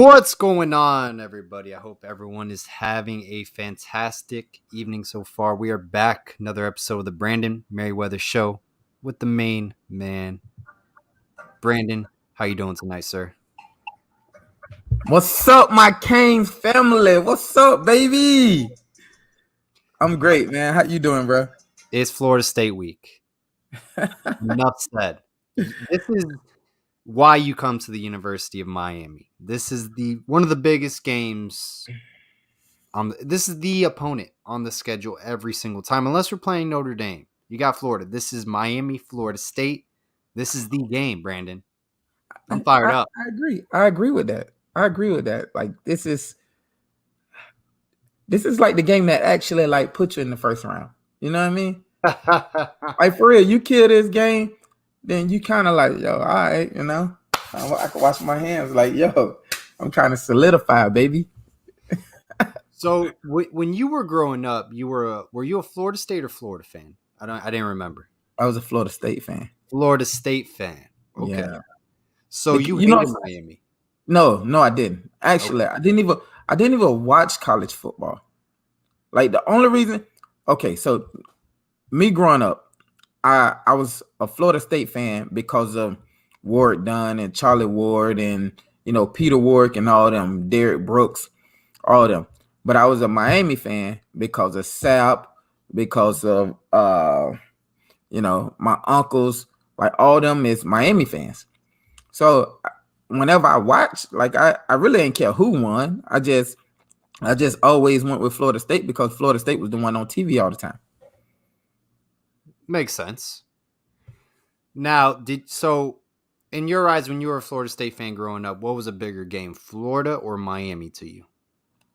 What's going on, everybody? I hope everyone is having a fantastic evening so far. We are back, another episode of the Brandon Merriweather Show with the main man, Brandon. How you doing tonight, sir? What's up, my Canes family? What's up, baby? I'm great, man. How you doing, bro? It's Florida State week. Enough said. This is why you come to the University of Miami. This is one of the biggest games. This is the opponent on the schedule every single time, unless we're playing Notre Dame. You got Florida. This is Miami, Florida State. This is the game, Brandon. I'm fired up. I agree. I agree with that. Like this is like the game that actually like put you in the first round. You know what I mean? Like for real, you kill this game, then you kind of like, yo, all right, you know, I can wash my hands. Like, yo, I'm trying to solidify, baby. So when you were growing up, were you a Florida State or Florida fan? I didn't remember. I was a Florida State fan. Florida State fan. Okay. Yeah. So you hated Miami? No, I didn't. Actually, okay. I didn't even watch college football. Like the only reason, okay, so me growing up, I was a Florida State fan because of Ward Dunn and Charlie Ward and Peter Warrick and all them, Derrick Brooks, all of them. But I was a Miami fan because of Sap, because of my uncles, like all them is Miami fans. So whenever I watch, like I really didn't care who won. I just always went with Florida State because Florida State was the one on TV all the time. Makes sense. Now, so in your eyes, when you were a Florida State fan growing up, what was a bigger game, Florida or Miami to you?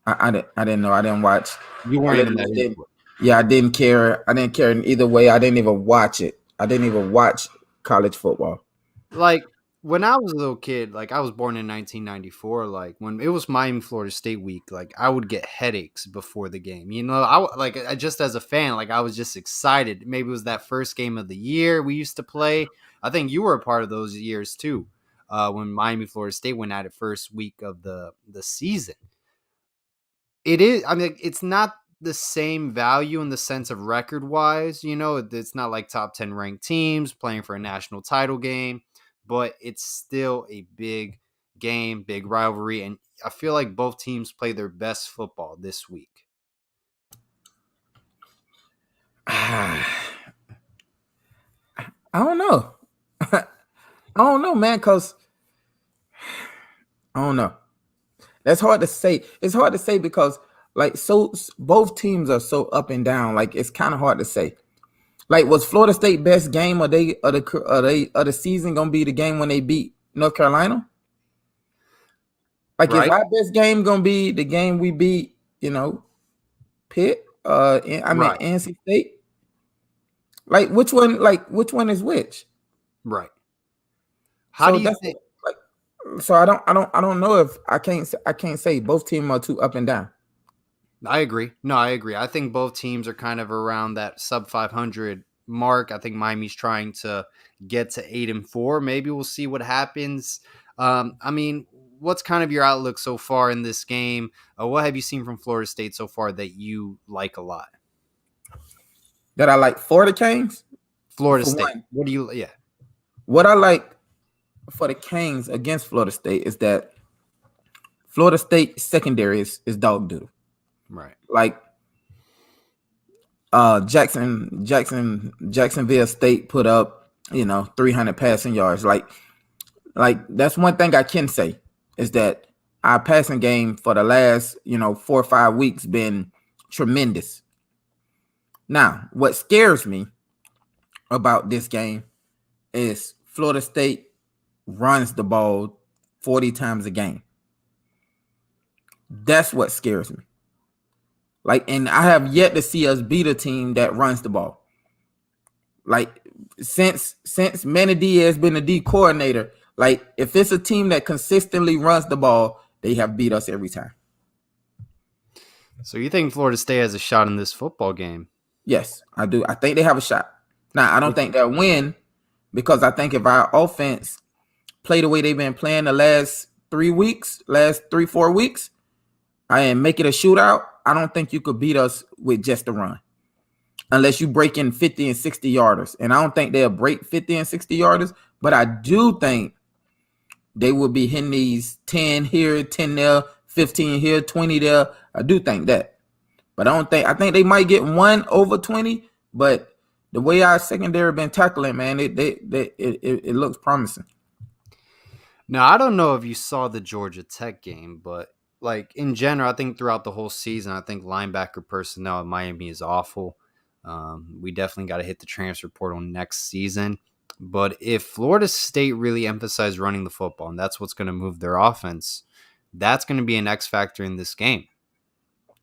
I didn't know. I didn't watch. You weren't in that. Yeah, I didn't care. I didn't care in either way. I didn't even watch it. I didn't even watch college football. Like when I was a little kid, like I was born in 1994. Like when it was Miami Florida State week, like I would get headaches before the game. I just as a fan, like I was just excited. Maybe it was that first game of the year we used to play. I think you were a part of those years too. When Miami Florida State went at it first week of the season. It is. I mean, it's not the same value in the sense of record wise. It's not like top 10 ranked teams playing for a national title game, but it's still a big game, big rivalry. And I feel like both teams play their best football this week. I don't know. I don't know, man, because I don't know. That's hard to say. It's hard to say because both teams are so up and down. Like it's kind of hard to say. Like was Florida State best game of the season gonna be the game when they beat North Carolina? Like right. Is our best game gonna be the game we beat? Pitt. NC State. Like which one? Like which one is which? Right. How do you think? So I don't know if I can't say both teams are too up and down. I agree. No, I agree. I think both teams are kind of around that sub 500 mark. I think Miami's trying to get to 8-4. Maybe we'll see what happens. I mean, what's kind of your outlook so far in this game? What have you seen from Florida State so far that you like a lot? That I like for the Canes? Florida State. One. What do you? Yeah. What I like for the Canes against Florida State is that Florida State secondary is dog doo. Right. Like Jacksonville State put up, 300 passing yards. Like that's one thing I can say is that our passing game for the last, 4 or 5 weeks been tremendous. Now, what scares me about this game is Florida State runs the ball 40 times a game. That's what scares me. And I have yet to see us beat a team that runs the ball. Like since Manny Diaz been the D coordinator, like if it's a team that consistently runs the ball, they have beat us every time. So you think Florida State has a shot in this football game? Yes, I do. I think they have a shot. Now, I don't think they'll win because I think if our offense play the way they've been playing the last last 3-4 weeks, and make it a shootout, I don't think you could beat us with just a run. Unless you break in 50 and 60 yarders. And I don't think they'll break 50 and 60 yarders, but I do think they will be hitting these 10 here, 10 there, 15 here, 20 there. I do think that. But I think they might get one over 20, but the way our secondary been tackling, man, it looks promising. Now, I don't know if you saw the Georgia Tech game, but like in general, I think throughout the whole season, I think linebacker personnel in Miami is awful. We definitely got to hit the transfer portal next season. But if Florida State really emphasized running the football, and that's what's going to move their offense, that's going to be an X factor in this game.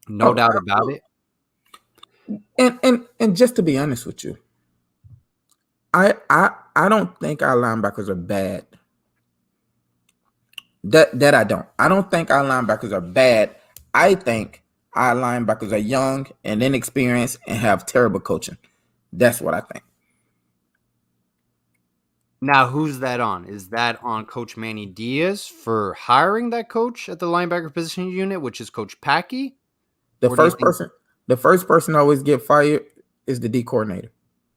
No doubt about it. And just to be honest with you, I don't think our linebackers are bad. That I don't. I don't think our linebackers are bad. I think our linebackers are young and inexperienced and have terrible coaching. That's what I think. Now, who's that on? Is that on Coach Manny Diaz for hiring that coach at the linebacker position unit, which is Coach Packey? The first person to always get fired is the D coordinator.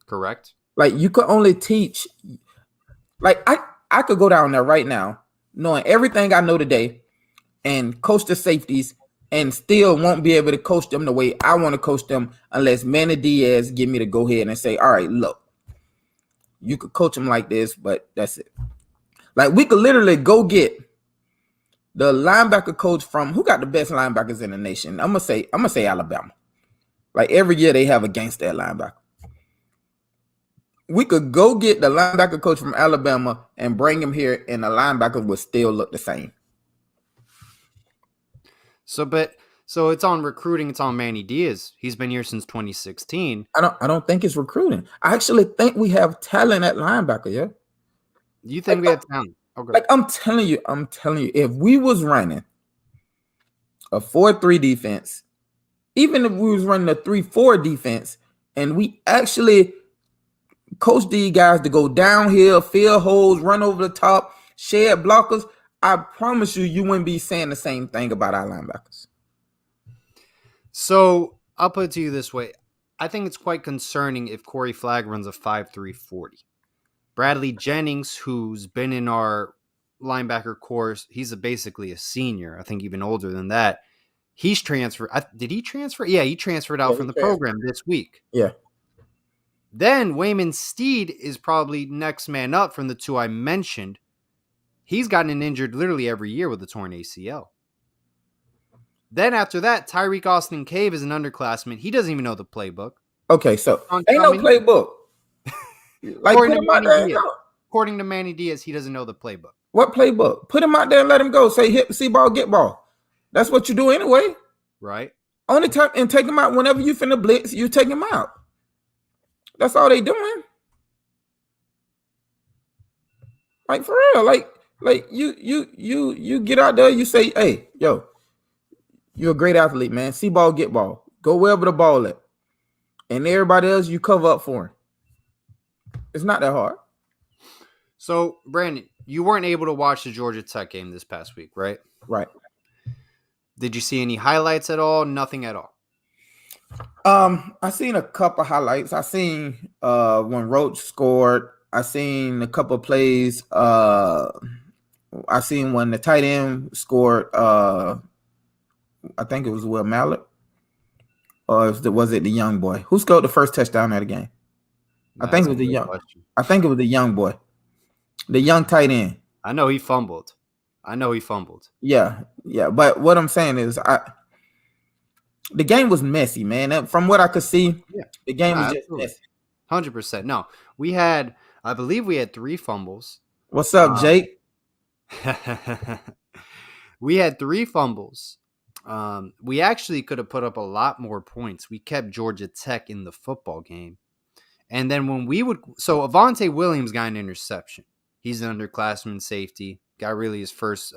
Correct. Like you could only teach. Like I could go down there right now, knowing everything I know today, and coach the safeties, and still won't be able to coach them the way I want to coach them unless Manny Diaz give me to go ahead and say, all right, look, you could coach them like this, but that's it. Like we could literally go get the linebacker coach from who got the best linebackers in the nation. I'm gonna say Alabama. Like every year they have a gangster at linebacker. We could go get the linebacker coach from Alabama and bring him here, and the linebackers would still look the same. So it's on recruiting. It's on Manny Diaz. He's been here since 2016. I don't think it's recruiting. I actually think we have talent at linebacker. Yeah. You think we have talent? Okay. Like I'm telling you, if we was running a 4-3 defense, even if we was running a 3-4 defense, and we actually coach these guys to go downhill, fill holes, run over the top, shed blockers, I promise you wouldn't be saying the same thing about our linebackers. So I'll put it to you this way. I think it's quite concerning if Corey Flagg runs a 5.3 40. Bradley Jennings, who's been in our linebacker course, he's basically a senior. I think even older than that. He's transferred. Did he transfer? Yeah, he transferred out from the program this week. Yeah. Then Wayman Steed is probably next man up from the two I mentioned. He's gotten injured literally every year with a torn ACL. Then after that, Tyreek Austin Cave is an underclassman. He doesn't even know the playbook. Okay, so ain't no playbook. Like according to Manny Diaz, he doesn't know the playbook. What playbook? Put him out there and let him go. Say hit, see ball, get ball. That's what you do anyway. Right. Only time and take him out whenever you finna blitz, you take him out. That's all they doing. Like for real. Like you get out there, you say, hey, yo, you're a great athlete, man. See ball, get ball. Go wherever the ball at. And everybody else, you cover up for him. It's not that hard. So, Brandon, you weren't able to watch the Georgia Tech game this past week, right? Right. Did you see any highlights at all? Nothing at all. I seen a couple highlights. I seen when Roach scored. I seen a couple plays. I seen when the tight end scored. I think it was Will Mallett, or was it the young boy who scored the first touchdown of the game? I think it was the young boy, the young tight end. I know he fumbled. Yeah. But what I'm saying is, the game was messy, man. From what I could see, the game was just messy. 100%. No, I believe we had 3 fumbles. What's up, Jake? We had 3 fumbles. We actually could have put up a lot more points. We kept Georgia Tech in the football game. And then so Avante Williams got an interception. He's an underclassman safety. Got really his first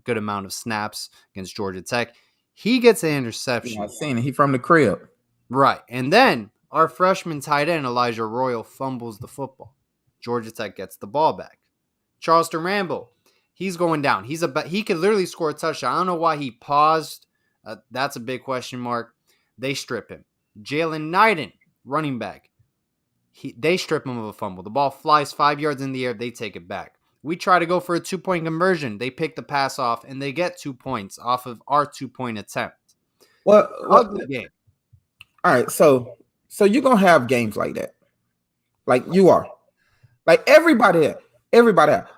good amount of snaps against Georgia Tech. He gets an interception. Yeah, I've seen it. He from the crib. Right. And then our freshman tight end, Elijah Royal, fumbles the football. Georgia Tech gets the ball back. Charleston Rambo, He's going down. He could literally score a touchdown. I don't know why he paused. That's a big question mark. They strip him. Jalen Knighton, running back. They strip him of a fumble. The ball flies 5 yards in the air. They take it back. We try to go for a 2-point conversion. They pick the pass off, and they get 2 points off of our 2-point attempt. Ugly game. All right, so you're going to have games like that. Like you are. Like everybody.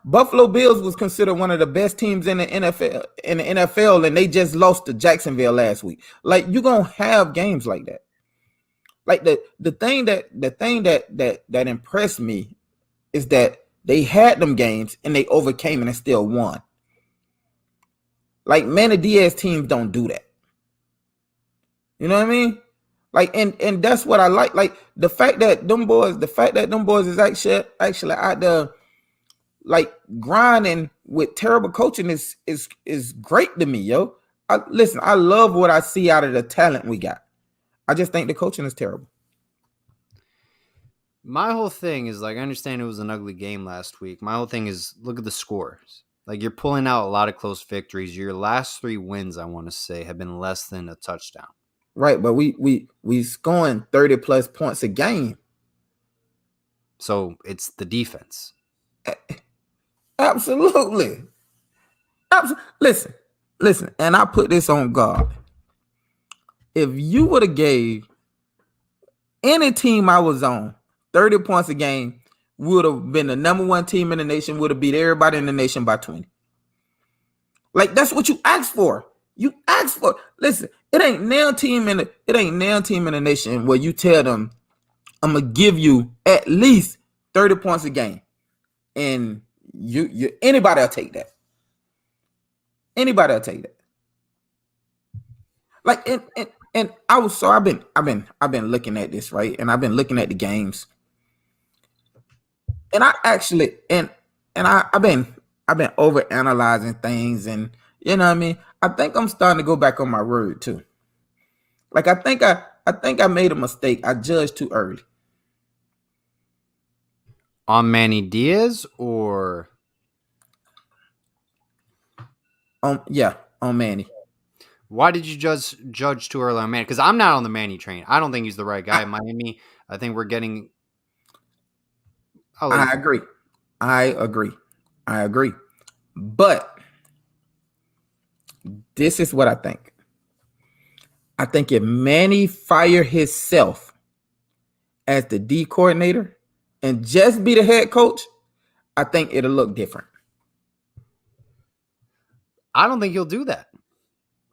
Buffalo Bills was considered one of the best teams in the NFL, and they just lost to Jacksonville last week. Like you're going to have games like that. Like the thing that impressed me is that they had them games and they overcame and they still won. Like Manny Diaz teams don't do that. You know what I mean? Like and that's what I like. Like the fact that them boys is actually out there like grinding with terrible coaching is great to me, yo. Listen, I love what I see out of the talent we got. I just think the coaching is terrible. My whole thing is, like, I understand it was an ugly game last week. My whole thing is, look at the scores. Like, you're pulling out a lot of close victories. Your last 3 wins, I want to say, have been less than a touchdown. Right, but we scoring 30 plus points a game. So it's the defense. Absolutely. Listen, and I put this on God. If you would have gave any team I was on 30 points a game, would have been the number 1 team in the nation, would have beat everybody in the nation by 20. Like that's what you asked for. You asked for. Listen, it ain't now team in the nation where you tell them, I'm gonna give you at least 30 points a game. And you anybody will take that. Anybody will take that. Like and I've been looking at this, right? And I've been looking at the games. And I actually I've been over analyzing things, and you know what I mean? I think I'm starting to go back on my word too. Like I think I made a mistake. I judged too early. On Manny Diaz or on Manny. Why did you judge too early on Manny? Because I'm not on the Manny train. I don't think he's the right guy in Miami. I think we're getting. I agree. But this is what I think. I think if Manny fired himself as the D coordinator and just be the head coach, I think it'll look different. I don't think he'll do that.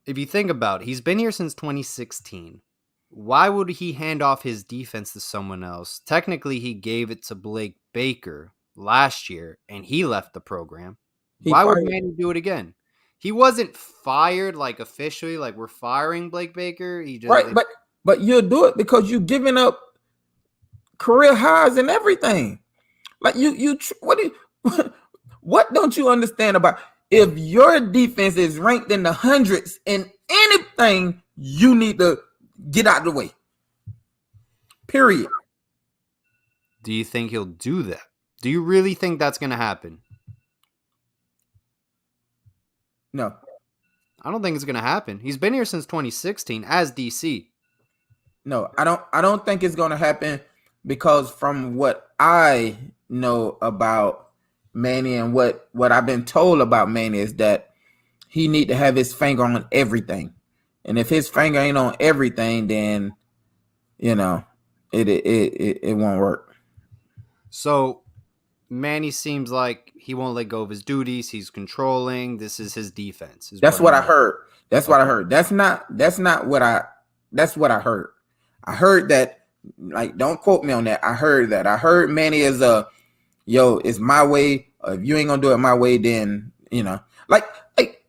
If you think about it, he's been here since 2016. Why would he hand off his defense to someone else? Technically, he gave it to Blake Baker last year, and he left the program. Why would Manny do it again? He wasn't fired, like, officially, like, we're firing Blake Baker. He just, right, but you'll do it because you're giving up career highs and everything. Like, what don't you understand about if your defense is ranked in the hundreds in anything, you need to get out of the way. Period. Do you think he'll do that? Do you really think that's going to happen? No. I don't think it's going to happen. He's been here since 2016 as DC. No, I don't think it's going to happen because from what I know about Manny and what I've been told about Manny is that he need to have his finger on everything. And if his finger ain't on everything, then, you know, it won't work. So Manny seems like he won't let go of his duties. He's controlling. This is his defense. That's what I heard. That's what I heard. That's what I heard. I heard that, like, don't quote me on that. I heard that. I heard Manny is it's my way. If you ain't gonna do it my way, then, you know, like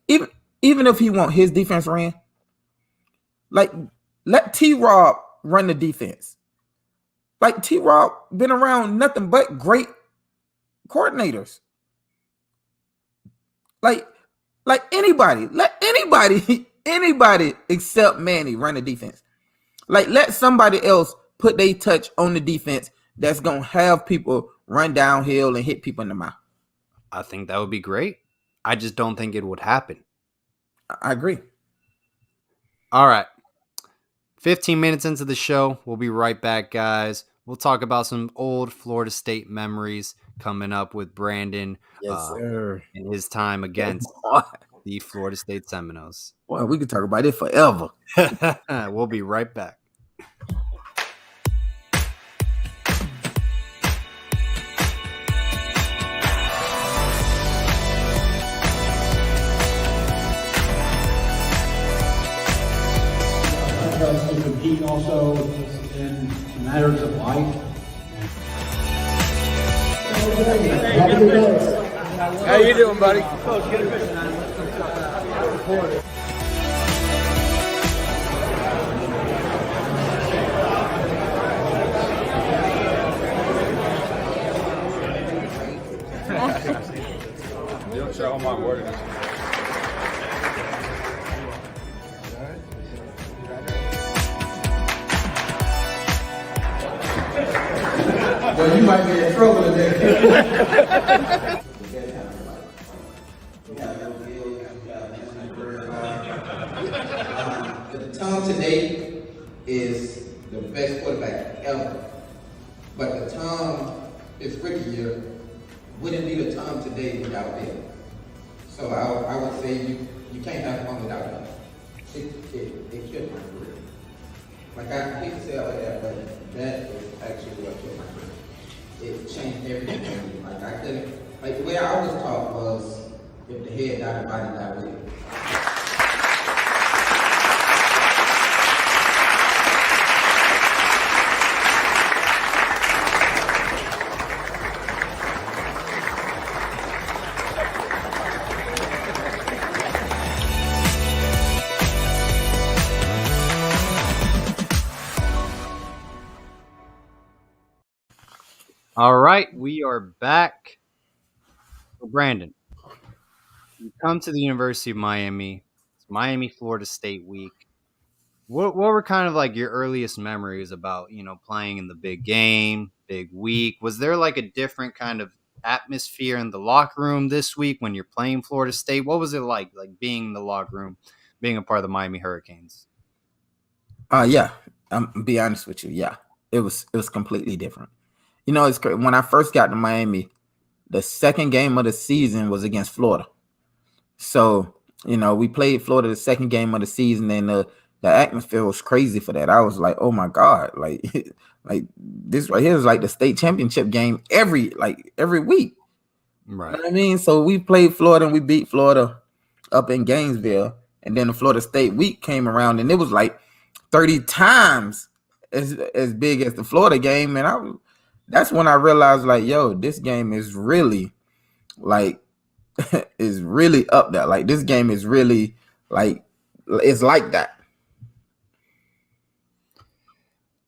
even if he want his defense ran, like, let T-Rob run the defense. Like, T-Rob been around nothing but great coordinators. Like anybody, let anybody except Manny run the defense. Like, let somebody else put their touch on the defense that's gonna have people run downhill and hit people in the mouth. I think that would be great. I just don't think it would happen. I agree. All right. 15 minutes into the show. We'll be right back, guys. We'll talk about some old Florida State memories coming up with Brandon Yes, sir. in his time against the Florida State Seminoles. Boy, we could talk about it forever. We'll be right back. To compete also in matters of life. How you doing, buddy? You don't show my word. Well, you might be in trouble today. Tom today is the best quarterback ever. But the Tom, his rookie year, wouldn't be the Tom today without him. So I would say you can't have fun without him. It killed my career. Like I hate to say it like that, but that is actually what killed my career. It changed everything for me. Like I couldn't, like the way I was taught was if the head died, the body died with it. All right, we are back. So Brandon, you come to the University of Miami. It's Miami, Florida State week. What were kind of like your earliest memories about, playing in the big game, big week? Was there like a different kind of atmosphere in the locker room this week when you're playing Florida State? What was it like being in the locker room, being a part of the Miami Hurricanes? Yeah, be honest with you. Yeah, it was completely different. It's great. When I first got to Miami, the second game of the season was against Florida. So, we played Florida the second game of the season, and the atmosphere was crazy for that. I was like, oh my God, like this right here is like the state championship game every week. Right. You know what I mean? So we played Florida and we beat Florida up in Gainesville. And then the Florida State week came around and it was like 30 times as big as the Florida game. And that's when I realized, like, yo, this game is really is really up there. Like, this game is really it's like that.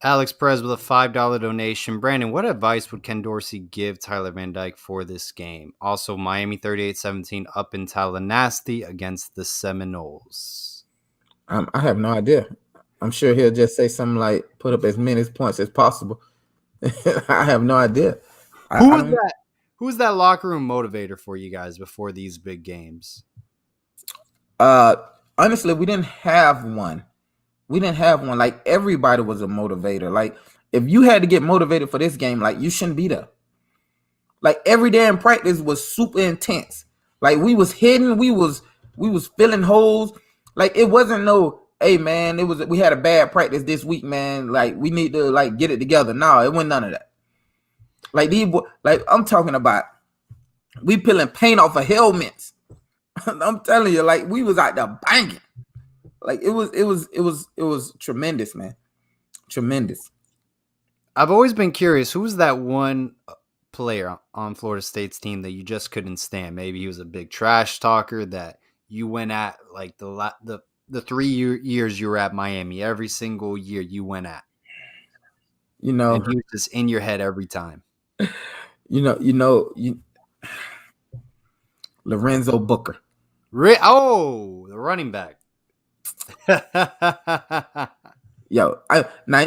Alex Perez with a $5 donation. Brandon, what advice would Ken Dorsey give Tyler Van Dyke for this game? Also, Miami 38-17 up in Tallahassee against the Seminoles. I have no idea. I'm sure he'll just say something like, put up as many points as possible. I have no idea. Who was that locker room motivator for you guys before these big games? Honestly, we didn't have one. Like, everybody was a motivator. Like, if you had to get motivated for this game, like, you shouldn't be there. Like, every day in practice was super intense. Like, we was hitting, we was filling holes. Like, it wasn't no, hey man, we had a bad practice this week, man. Like, we need to get it together. No, it wasn't none of that. Like, I'm talking about, we peeling paint off of helmets. I'm telling you, like, we was out there banging. Like, it was tremendous, man. Tremendous. I've always been curious, who was that one player on Florida State's team that you just couldn't stand? Maybe he was a big trash talker that you went at, like, the 3 years you were at Miami. Every single year you went at. And he was just in your head every time. Lorenzo Booker. The running back. Yo,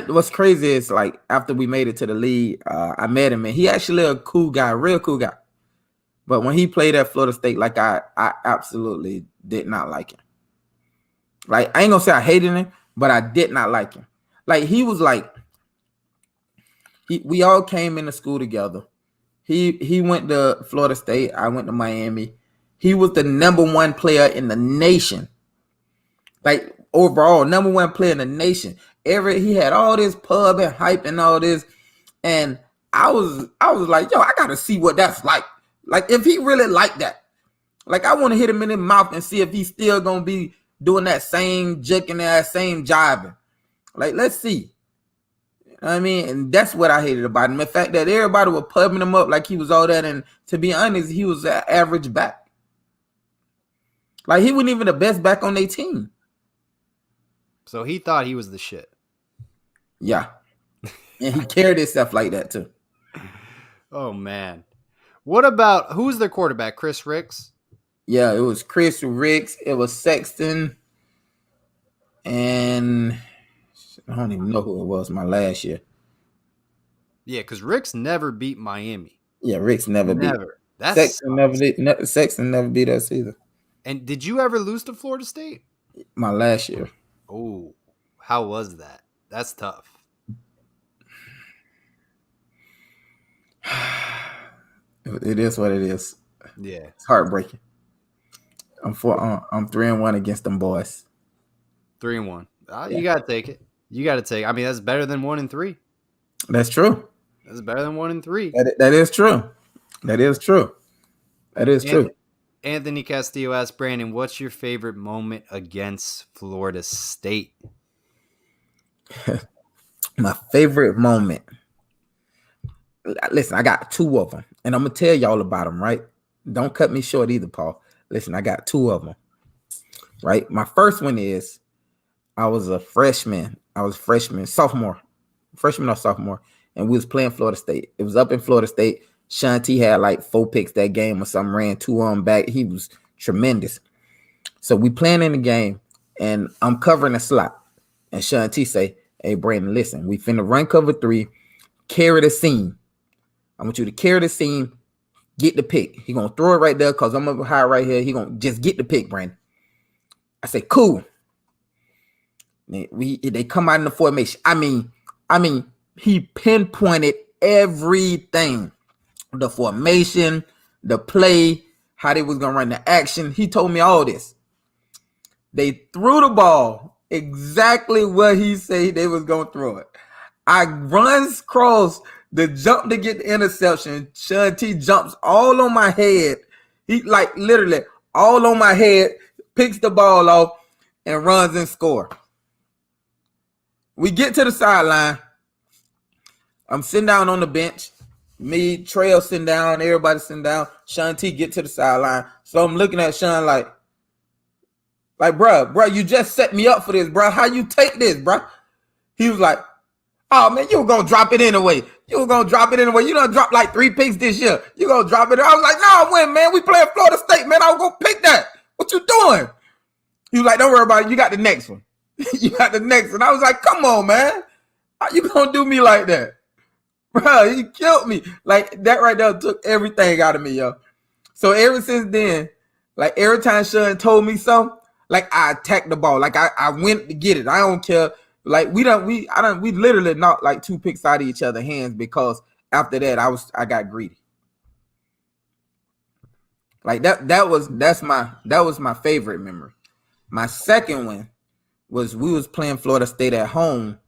what's crazy is, like, after we made it to the league, I met him, and he actually a cool guy, real cool guy. But when he played at Florida State, like I absolutely did not like him. Like I ain't gonna say I hated him, but I did not like him. Like he was like, we all came into school together. He went to Florida State. I went to Miami. He was the number one player in the nation. Like overall, number one player in the nation. He had all this pub and hype and all this. And I was like, yo, I gotta see what that's like. Like if he really like that. Like I want to hit him in the mouth and see if he's still gonna be doing that same jerking ass, same jiving. Like, let's see. You know what I mean? And that's what I hated about him. The fact that everybody was pubbing him up like he was all that. And to be honest, he was an average back. Like he wasn't even the best back on their team. So he thought he was the shit. Yeah. And he carried himself like that too. Oh, man. What about, who's their quarterback? Chris Ricks? Yeah, it was Chris Ricks. It was Sexton. And I don't even know who it was my last year. Yeah, because Ricks never beat Miami. Yeah, Ricks never beat. Sexton never beat us either. And did you ever lose to Florida State? My last year. Oh, how was that? That's tough. It is what it is. Yeah, it's heartbreaking. I'm 3-1 against them boys. 3-1. You gotta take it. I mean, that's better than 1-3. That's true. That's better than 1-3. That is true. That is true. That is true. Anthony Castillo asked Brandon, "What's your favorite moment against Florida State?" My favorite moment. Listen, I got two of them, and I'm gonna tell y'all about them. Right? Don't cut me short either, Paul. Listen, I got two of them. Right? My first one is I was a freshman. Freshman or sophomore, and we was playing Florida State. It was up in Florida State. Shanti had like 4 picks that game or something, ran 2 on back. He was tremendous. So we playing in the game, and I'm covering the slot. And Shanti say, "Hey, Brandon, listen, we finna run cover 3, carry the seam. I want you to carry the seam, get the pick. He gonna throw it right there because I'm up high right here. He gonna just get the pick, Brandon." I say, "Cool." They come out in the formation. I mean, he pinpointed everything. The formation, the play, how they was gonna run the action. He told me all this. They threw the ball exactly what he said they was gonna throw it. I runs across the jump to get the interception. Shanti jumps all on my head. He like literally all on my head, picks the ball off and runs and score. We get to the sideline. I'm sitting down on the bench. Me, Trail sitting down, everybody sitting down. Shanti get to the sideline. So I'm looking at Sean like, bro, you just set me up for this, bro. How you take this, bro? He was like, "Oh, man, you were going to drop it anyway. You done dropped like 3 picks this year. You going to drop it." I was like, "No, win, man. We playing Florida State, man. I was going to pick that. What you doing?" He was like, "Don't worry about it. You got the next one." You got the next one. I was like, "Come on, man. How you going to do me like that?" Bro, he killed me. Like, that right there took everything out of me, yo. So ever since then, like, every time Sean told me something, like, I attacked the ball. Like, I went to get it. I don't care. Like, we literally knocked like 2 picks out of each other's hands because after that, I got greedy. Like, that was my favorite memory. My second one was we was playing Florida State at home,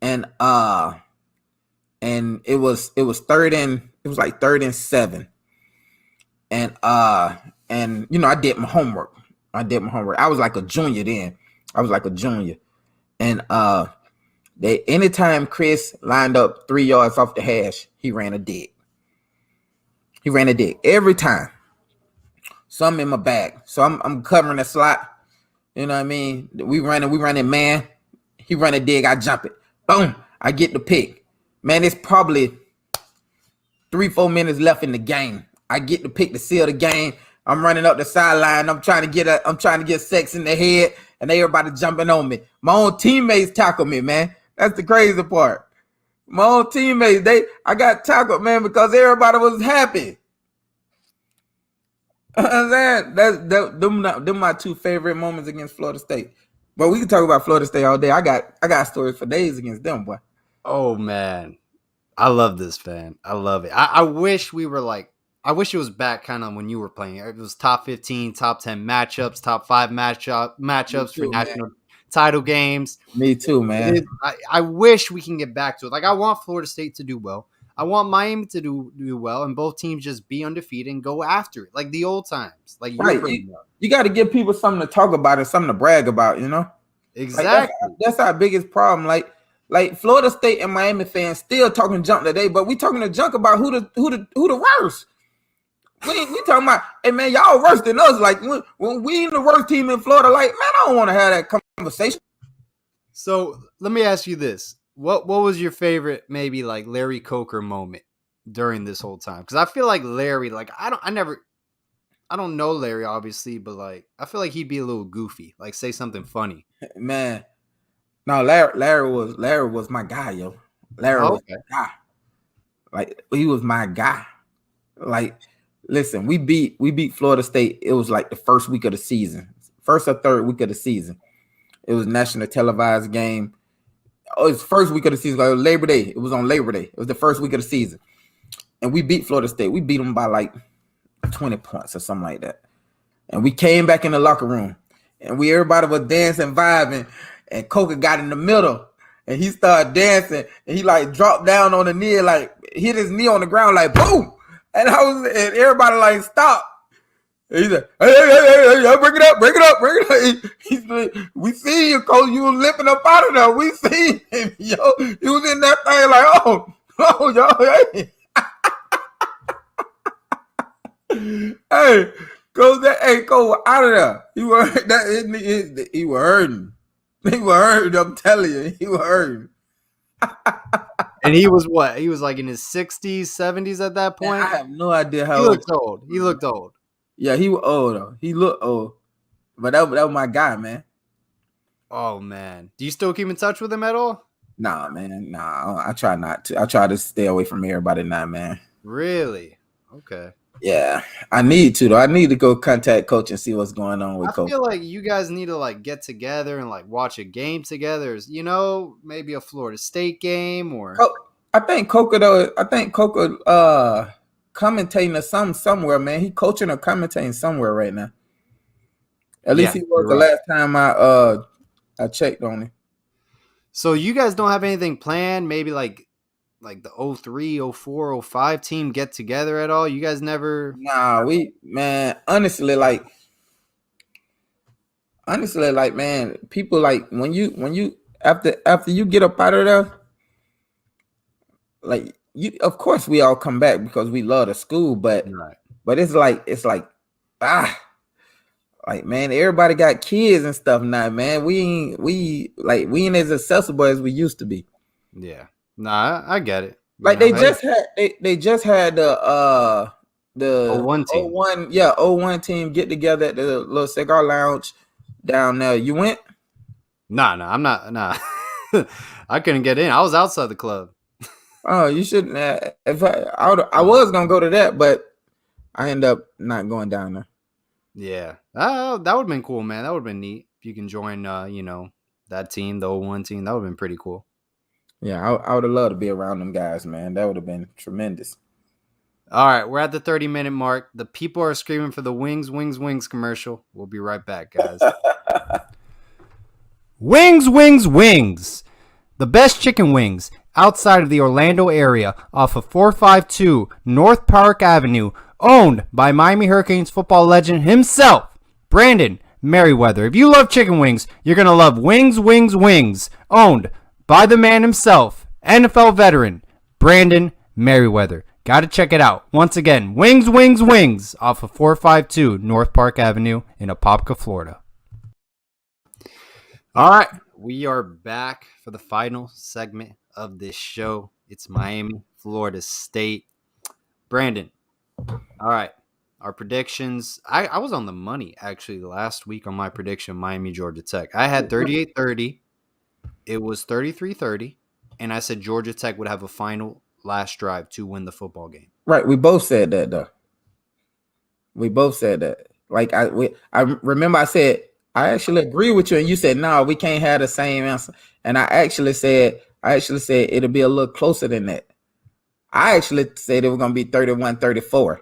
and it was 3rd and 7. And you know, I did my homework. I was like a junior then. And anytime Chris lined up 3 yards off the hash, he ran a dig. Every time. So I'm in my bag. So I'm covering the slot. You know what I mean? We running man. He run a dig, I jump it. Boom. I get the pick. Man, it's probably 3-4 minutes left in the game. I get the pick to seal the game. I'm running up the sideline. I'm trying to get sex in the head, and everybody jumping on me. My own teammates tackle me, man. That's the crazy part. My own teammates, I got tackled, man, because everybody was happy. I'm saying them my two favorite moments against Florida State. But we can talk about Florida State all day. I got stories for days against them, boy. Oh man, I love this, fan. I love it. I wish we were like. I wish it was back kind of when you were playing. It was top 15, top 10 matchups, top 5 Me matchups for too, man. national title games. Me too, It man. is. I wish we can get back to it. Like I want Florida State to do well. I want Miami to do well, and both teams just be undefeated and go after it, like the old times, like you're Right. bringing up. You got to give people something to talk about and something to brag about, you know? Like Exactly. that's our biggest problem. Like Florida State and Miami fans still talking junk today, but we talking to junk about who the worst. We talking about, hey man, y'all worse than us. Like when we in the worst team in Florida, like man, I don't want to have that conversation. So let me ask you this: what was your favorite, maybe like Larry Coker moment during this whole time? Because I feel like Larry, like I don't know Larry obviously, but like I feel like he'd be a little goofy, like say something funny. Man, no, Larry was my guy, yo. Larry Oh, was my guy. Like he was my guy. Like, listen, we beat Florida State. It was like the first week of the season, first or third week of the season. It was national televised game. Oh, it's first week of the season. Like Labor Day. It was on Labor Day. It was the first week of the season, and we beat Florida State. We beat them by like 20 points or something like that. And we came back in the locker room, and everybody was dancing, vibing, and Coker got in the middle, and he started dancing, and he like dropped down on the knee, like hit his knee on the ground, like boom. And everybody like stop. And he said, hey, bring it up, bring it up, bring it up. He's like, we see you, Coach. You was limping up out of there. We see him, yo. He was in that thing like, yo, hey. Hey, go out of there. He was he was hurting. He was hurting, I'm telling you. He was hurting. and he was what? He was like in his 60s, 70s at that point. Man, I have no idea how He looked old. He looked old. Yeah, he was old though. He looked old. But that was my guy, man. Oh man, do you still keep in touch with him at all? Nah, man. Nah, I try not to. I try to stay away from everybody now, man. Really? Okay. Yeah, I need to though. I need to go contact Coach and see what's going on with I Coach. feel like you guys need to like get together and like watch a game together. You know, maybe a Florida State game or. I think Coker though. I think Coker commentating or somewhere, man. He coaching or commentating somewhere right now. At least he was the last time I checked on him. So you guys don't have anything planned? Maybe like the 03, 04, 05 team get together at all? You guys never? Nah, man, honestly, man, people like when you after you get up out of there, like you, of course we all come back because we love the school, but Right. but it's like like man, everybody got kids and stuff now, man. We ain't as accessible as we used to be. Yeah. Nah, I get it. Like they just had the 01 team. 01 team get together at the little cigar lounge down there. You went? Nah, I'm not. Nah, I couldn't get in. I was outside the club. Oh, you shouldn't. If I was gonna go to that, but I ended up not going down there. Yeah, that would have been cool, man. That would have been neat if you can join. That team, the 01 team. That would have been pretty cool. Yeah, I would have loved to be around them guys, man. That would have been tremendous. All right, we're at the 30-minute mark. The people are screaming for the wings, wings, wings commercial. We'll be right back, guys. Wings, wings, wings. The best chicken wings outside of the Orlando area off of 452 North Park Avenue, owned by Miami Hurricanes football legend himself, Brandon Merriweather. If you love chicken wings, you're going to love Wings, Wings, Wings, owned by the man himself, NFL veteran, Brandon Merriweather. Got to check it out. Once again, Wings, Wings, Wings off of 452 North Park Avenue in Apopka, Florida. All right, we are back for the final segment of this show. It's Miami, Florida State. Brandon, all right, our predictions. I was on the money, actually, last week on my prediction, Miami, Georgia Tech. I had 38-30. It was 33-30, and I said Georgia Tech would have a final last drive to win the football game. Right, we both said that, though. We both said that. Like I remember I said I actually agree with you, and you said no, we can't have the same answer. And I actually said it'll be a little closer than that. I actually said it was gonna be 31-34.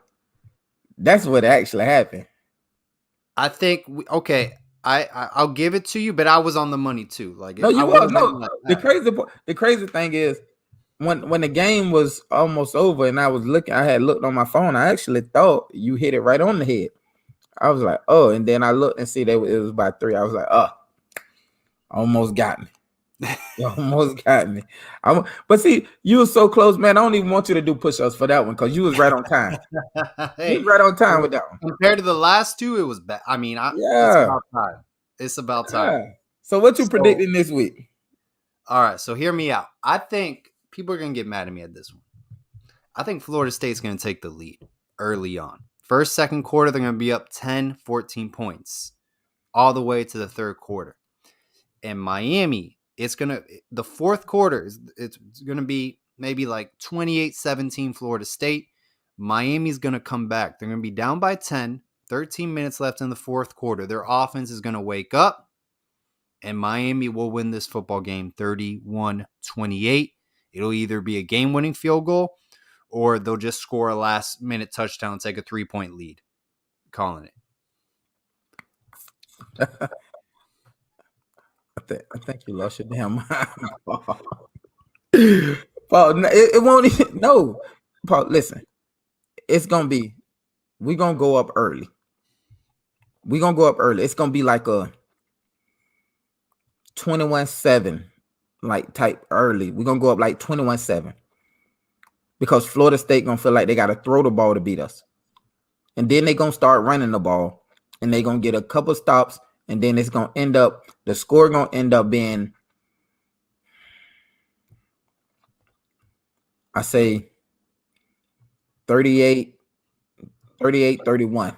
That's what actually happened. I think okay. I'll give it to you, but I was on the money too. Like No, I you was wasn't no. like The crazy thing is when the game was almost over and I had looked on my phone. I actually thought you hit it right on the head. I was like, oh, and then I looked and see that it was by 3. I was like, oh, almost got me. You almost got me. But see, you were so close, man. I don't even want you to do push-ups for that one because you was right on time. You was hey, right on time with that one. compared to the last two, it was bad. I mean, it's Yeah. about time. It's about time. Yeah. So what you So, predicting this week? all right, so hear me out. I think people are gonna get mad at me at this one. I think Florida State's gonna take the lead early on. First, second quarter, they're gonna be up 10, 14 points all the way to the third quarter. And Miami, the fourth quarter it's gonna be maybe like 28-17 Florida State. Miami's gonna come back. They're gonna be down by 10, 13 minutes left in the fourth quarter. Their offense is gonna wake up, and Miami will win this football game 31-28. It'll either be a game-winning field goal or they'll just score a last-minute touchdown, take a 3-point lead. Calling it. I think you lost your damn mind, Paul. Paul, it won't even. No, Paul. Listen, it's gonna be. We're gonna go up early. We're gonna go up early. It's gonna be like a 21-7, like type early. We're gonna go up like 21-7 because Florida State gonna feel like they gotta throw the ball to beat us, and then they gonna start running the ball, and they gonna get a couple stops, and then it's gonna end up. The score gonna end up being, I say, 38, 31.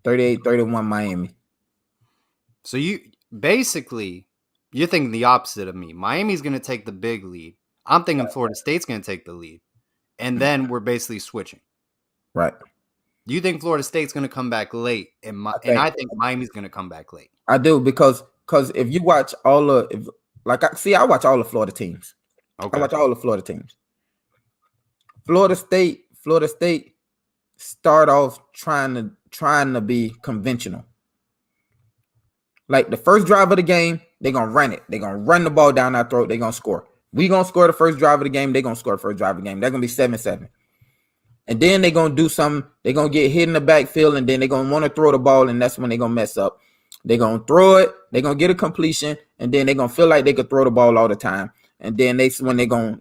38-31 Miami. So you're thinking the opposite of me. Miami's going to take the big lead. I'm thinking Florida State's going to take the lead. And then we're basically switching. Right. You think Florida State's going to come back late, and I think Miami's going to come back late. I do because if you watch I watch all the Florida teams. Okay. I watch all the Florida teams. Florida State start off trying to be conventional. Like the first drive of the game, they're gonna run it. They're gonna run the ball down our throat. They're gonna score. We gonna score the first drive of the game. They're gonna score the first drive of the game. They're gonna be 7-7. And then they're gonna do something. They're gonna get hit in the backfield, and then they're gonna want to throw the ball, and that's when they're gonna mess up. They're gonna throw it, they're gonna get a completion, and then they're gonna feel like they could throw the ball all the time. And then they're gonna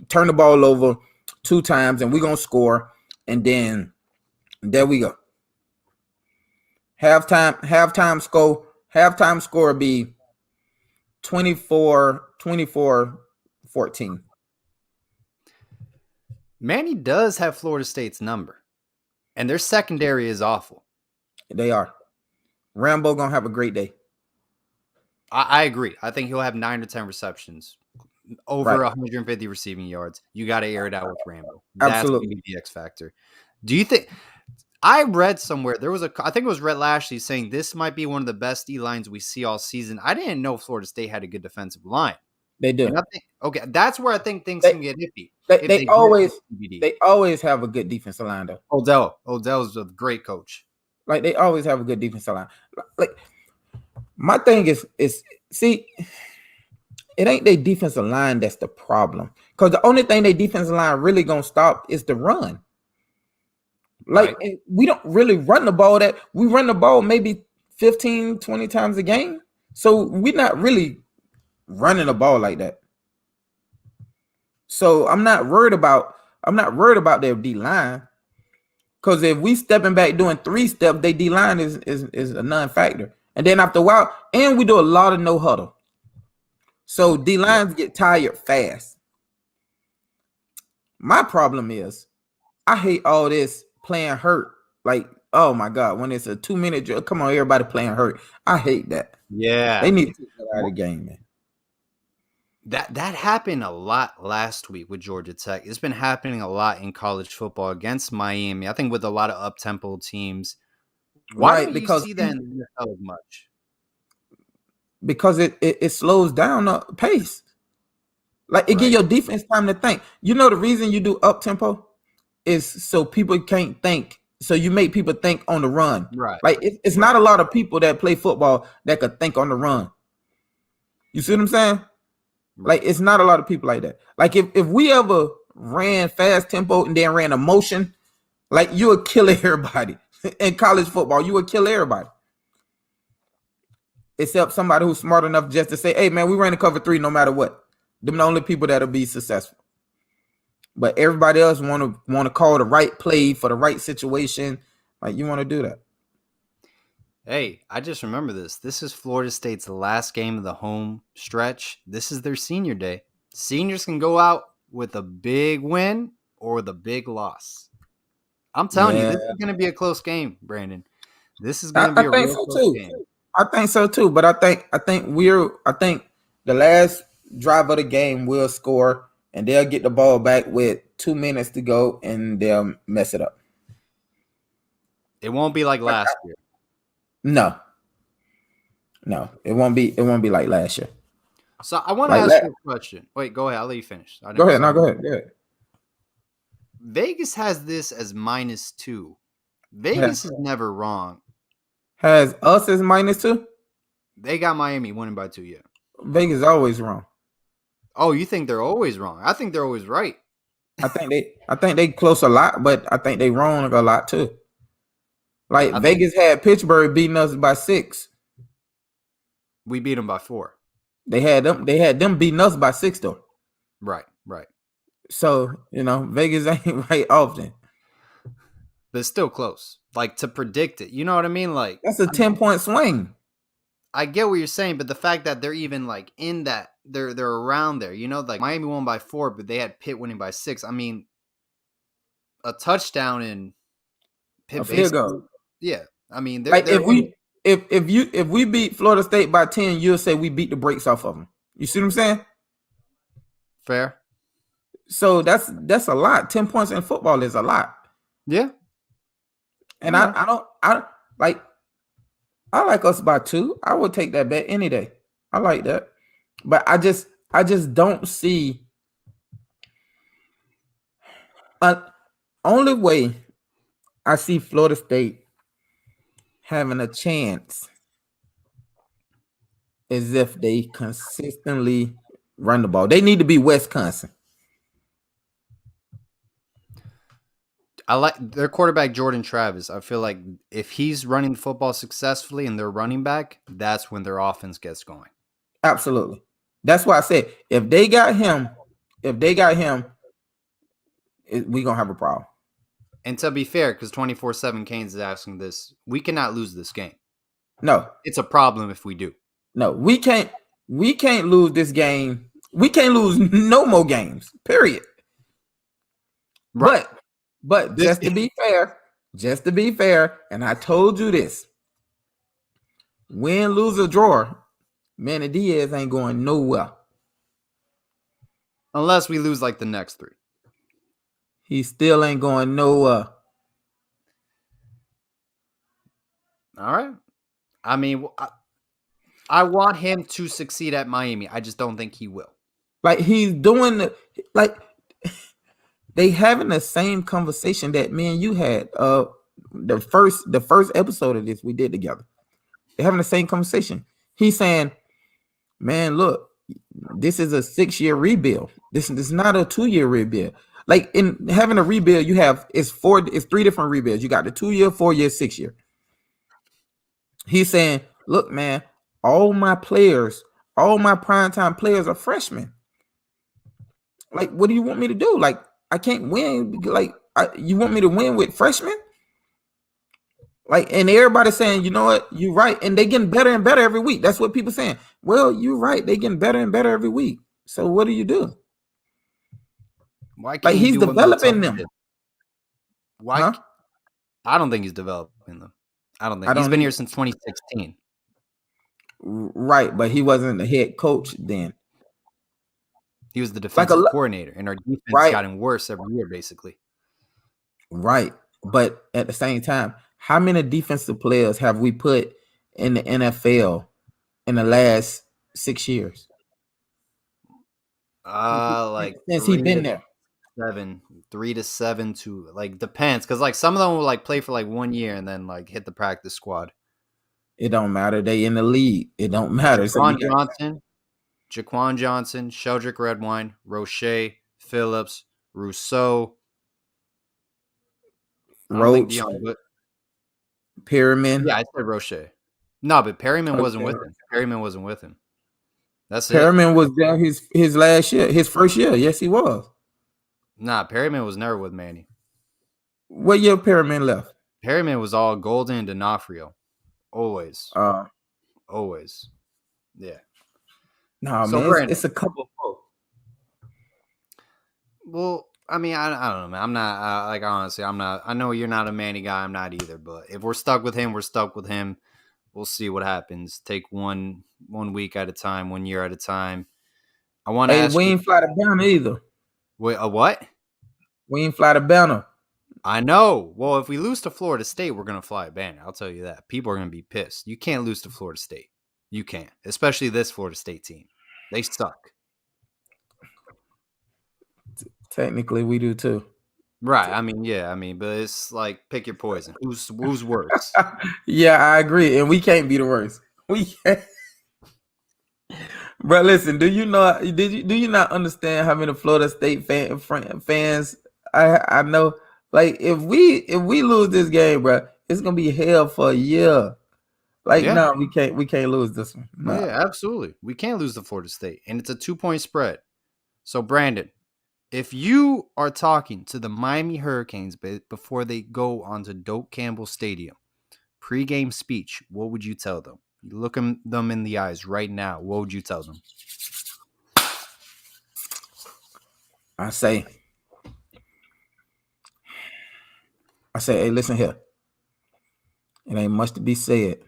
turn the ball over 2 times, and we're gonna score. And then there we go. Halftime score will be 24-14. Manny does have Florida State's number, and their secondary is awful. They are. Rambo gonna have a great day. I agree. I think he'll have 9 to 10 receptions, over 150 receiving yards. You got to air it out with Rambo. That's going to be the X factor. Do you think? I read somewhere I think it was Rhett Lashley saying this might be one of the best D lines we see all season. I didn't know Florida State had a good defensive line. They do. That's where I think things can get iffy. They always have a good defensive line though. Odell's a great coach. Like they always have a good defensive line. Like my thing is see, it ain't their defensive line that's the problem. Because the only thing their defensive line really gonna stop is the run. Like we don't really run the ball we run the ball maybe 15, 20 times a game. So we're not really running the ball like that. So I'm not worried about their D line. Because if we stepping back doing 3 steps, their D line is a non-factor. And then after a while, and we do a lot of no huddle. So D lines get tired fast. My problem is I hate all this playing hurt. Like, oh my God, when it's a 2-minute drill, come on, everybody playing hurt. I hate that. Yeah. They need to take that out of the game, man. That happened a lot last week with Georgia Tech. It's been happening a lot in college football against Miami. I think with a lot of up-tempo teams. Why Right, don't you because see that in the NFL as much? it slows down the pace. Like it give Right. your defense time to think. You know the reason you do up tempo is so people can't think. So you make people think on the run. Right. Like it's Right. not a lot of people that play football that could think on the run. You see what I'm saying? Like Right. it's not a lot of people like that. Like if we ever ran fast tempo and then ran a motion, like you would kill everybody in college football. You would kill everybody. Except somebody who's smart enough just to say, hey man, we ran a cover 3 no matter what. Them the only people that'll be successful. But everybody else want to call the right play for the right situation. Like you want to do that. Hey, I just remember this. This is Florida State's last game of the home stretch. This is their senior day. Seniors can go out with a big win or with a big loss. I'm telling you, Yeah, this is going to be a close game, Brandon. This is going to I be a think real so close too. game. I think so too. But I think the last drive of the game will score and they'll get the ball back with 2 minutes to go and they'll mess it up. It won't be like last year. No, it won't be. It won't be like last year. So I want to Like ask you a question. Wait, go ahead. I'll let you finish. go ahead. No, go ahead. Go ahead. Vegas has this as -2. Yeah. Vegas is never wrong. Has us as -2? They got Miami winning by 2, yeah. Vegas always wrong. Oh, you think they're always wrong? I think they're always right. I think they close a lot, but I think they wrong a lot too. Like Vegas had Pittsburgh beating us by 6. We beat them by 4. They had them beating us by 6 though. Right. So, Vegas ain't right often. But it's still close. Like, to predict it. You know what I mean? Like, that's a 10-point swing. I get what you're saying, but the fact that they're even like in that, they're around there. Like Miami won by 4, but they had Pitt winning by 6. I mean, a touchdown in Pitt field goal. Yeah. I mean, like if we beat Florida State by 10, you'll say we beat the brakes off of them. You see what I'm saying? Fair. So that's a lot. 10 points in football is a lot. Yeah. And I like us by 2. I would take that bet any day. I like that. But I just don't see only way I see Florida State having a chance is if they consistently run the ball. They need to be Wisconsin. I like their quarterback, Jordan Travis. I feel like if he's running the football successfully and they're running back, that's when their offense gets going. Absolutely. That's why I said if they got him, we're going to have a problem. And to be fair, because 24/7 Canes is asking this, we cannot lose this game. No. It's a problem if we do. No, we can't lose this game. We can't lose no more games, period. Right. But just to be fair, and I told you this, win, lose, or draw, Manny Diaz ain't going nowhere. Unless we lose like the next 3. He still ain't going nowhere. All right. I mean, I want him to succeed at Miami. I just don't think he will. Like he's doing they having the same conversation that me and you had the first episode of this we did together. They're having the same conversation. He's saying, man, look, this is a 6-year rebuild. This is not a 2-year rebuild. Like in having a rebuild, it's 3 different rebuilds. You got the 2-year, 4-year, 6-year. He's saying, look, man, all my primetime players are freshmen. Like, what do you want me to do? Like, I can't win. Like, you want me to win with freshmen? Like, and everybody's saying, you know what? You're right. And they getting better and better every week. That's what people saying. Well, you're right. They getting better and better every week. So what do you do? Why can't like he's developing them? Why? Huh? I don't think he's developing them. I don't think he's been here since 2016. Right, but he wasn't the head coach then. He was the Like defensive coordinator, and our defense right, gotten worse every year, basically. right. But at the same time, how many defensive players have we put in the NFL in the last 6 years Like since he been there? 3 to 7 to like depends, because like some of them will like play for like 1 year and then like hit the practice squad. It don't matter. They in the league. It don't matter. So you got Jaquan Johnson, Sheldrick Redwine, Roche, Phillips, Rousseau. I don't think Roach, Dion, but Perriman. yeah, I said Roche. No, but Perryman wasn't with him. That's it. Perriman was there his last year, his first year. Yes, he was. Nah, Perryman was never with Manny. What year Perriman left? Perryman was all Golden and D'Onofrio. Always. Always. Yeah. No, So, man, Brandon, it's a couple of folks. Well, I mean, I don't know, man. I'm not like honestly, I'm not. I know you're not a Manny guy. I'm not either. But if we're stuck with him, we're stuck with him. We'll see what happens. Take one week at a time, 1 year at a time. I want to ask we you. ain't fly the banner either. Wait, a what? We ain't fly the banner. I know. Well, if we lose to Florida State, we're gonna fly a banner. I'll tell you that. People are gonna be pissed. You can't lose to Florida State. You can't, especially this Florida State team. They suck. Technically, we do too. Right. I mean, yeah. I mean, but it's like pick your poison. Who's worse? Yeah, I agree, and we can't be the worst. We can't. Bro, listen. Do you not understand how many Florida State fans I know? Like, if we lose this game, bro, it's gonna be hell for a year. Like, Yeah. no, we can't lose this one. No. Yeah, absolutely. We can't lose to Florida State, and it's a 2-point spread. So, Brandon, if you are talking to the Miami Hurricanes before they go onto Doak Campbell Stadium, pregame speech, what would you tell them? You look them in the eyes right now. What would you tell them? I say, hey, listen here. It ain't much to be said.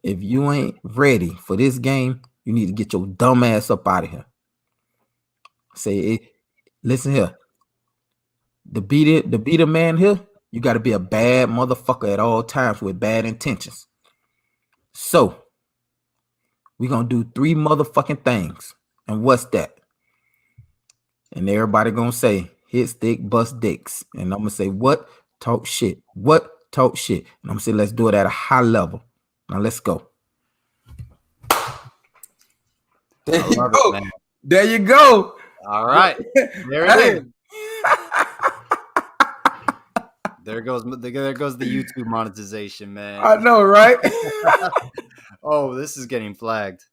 If you ain't ready for this game, you need to get your dumb ass up out of here. Say, listen here. To beat a man here, you got to be a bad motherfucker at all times with bad intentions. So, we're going to do 3 motherfucking things. And what's that? And everybody going to say, hit stick, bust dicks. And I'm going to say, what? Talk shit. What? Talk shit. And I'm going to say, let's do it at a high level. Now, let's go. There you go. There you go. All right. There it is. There goes the YouTube monetization, man. I know, right? Oh, this is getting flagged.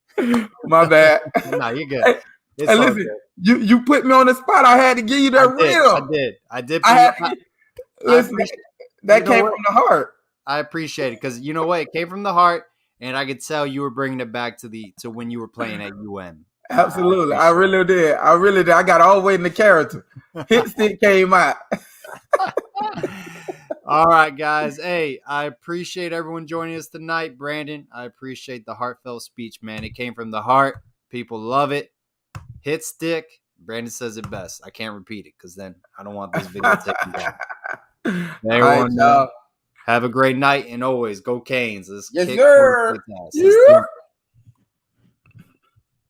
My bad. No, you're good. Hey, listen, you put me on the spot. I had to give you that real. I did. Listen, that came from the heart. I appreciate it because you know what? It came from the heart, and I could tell you were bringing it back to when you were playing at UM. Absolutely. I really did. I got all the way in the character. Hit stick came out. All right, guys. Hey, I appreciate everyone joining us tonight. Brandon, I appreciate the heartfelt speech, man. It came from the heart. People love it. Hit stick. Brandon says it best. I can't repeat it because then I don't want this video taken down. Everyone, have a great night, and always go Canes. Yes, sir. Let's